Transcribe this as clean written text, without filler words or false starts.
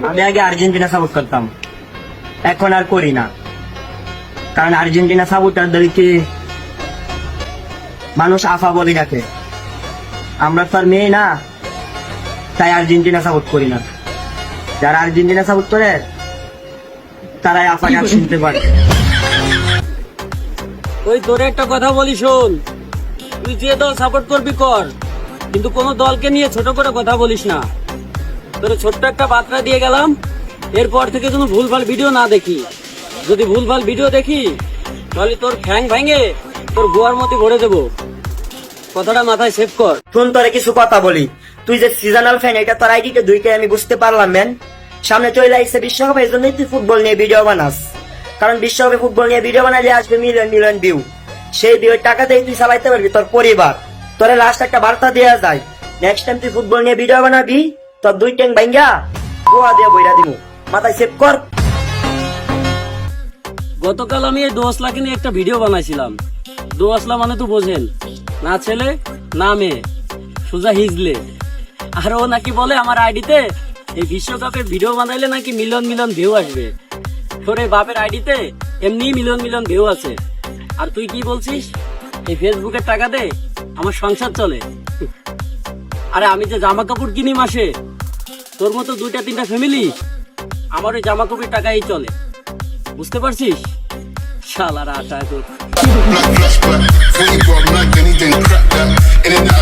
আমি আগে Argentina support করতাম, এখন আর করি না। কারণ আর্জেন্টিনা সাপোর্টারদেরকে মানুষ আফা বলে রাখে। আমরা তো আর মেয়ে না, তাই আর্জেন্টিনা সাপোর্ট করি না। যারা আর্জেন্টিনা সাপোর্ট করে তারাই আফা গান শুনতে পারে। ওই তোরে একটা কথা বলি শোন, তুই যে দল সাপোর্ট করবি কর, কিন্তু কোনো দলকে নিয়ে ছোট করে কথা বলিস না। তোর ছোট্ট একটা বার্তা দিয়ে গেলাম, এরপর থেকে যেন ভুলভাল ভিডিও না দেখি। যদি ভুলভাল ভিডিও দেখি তাহলে তোর ঠ্যাং ভেঙে তোর গোয়ার মধ্যে ভরে দেবো। কথাটা মাথায় সেভ কর। শুন, তোরে কিছু কথা বলি। তুই যে সিজনাল ফ্যান, এটা তোর আইডিতে দুইটাই আমি বুঝতে পারলাম ম্যান। সামনে চলে আসছে বিশ্বকাপ, এই জন্যই তুই ফুটবল নিয়ে ভিডিও বানাস। কারণ বিশ্বকাপে ফুটবল নিয়ে ভিডিও বানালে আসবে মিলিয়ন মিলিয়ন ভিউ। সেই ভিউ টাকাতেই তুই চালাইতে পারবি তোর পরিবার। তোরে লাস্ট একটা বার্তা দেওয়া যায়, নেক্সট টাইম তুই ফুটবল নিয়ে ভিডিও বানাবি, তোর দুই ট্যাং ভাঙ্গা গোয়া দিয়ে বইরা দিব। মাথায় সেভ কর। গতকাল আমি এই দোয়াশলাকে নিয়ে একটা ভিডিও বানাইছিলাম। দোয়াশলা মানে তো বোঝেন, না ছেলে না মেয়ে, সোজা হিজলে। আর ও নাকি বলে আমার আইডিতে এই বিশ্বকাপের ভিডিও বানাইলে নাকি মিলিয়ন মিলিয়ন ভিউ আসবে। তোর এই বাপের আইডিতে এমনি মিলিয়ন মিলিয়ন ভিউ আছে, আর তুই কি বলছিস এই ফেসবুকের টাকা দে আমার সংসার চলে। আরে আমি যে জামা কাপড় কিনি মাসে, তোর মতো দুইটা তিনটা ফ্যামিলি আমার ওই জামা কাপড়ের টাকাই চলে। বুঝতে পারছিস? শালারা আশা তোর Black, flash, black, fully broad, like anything, crack that. In and out.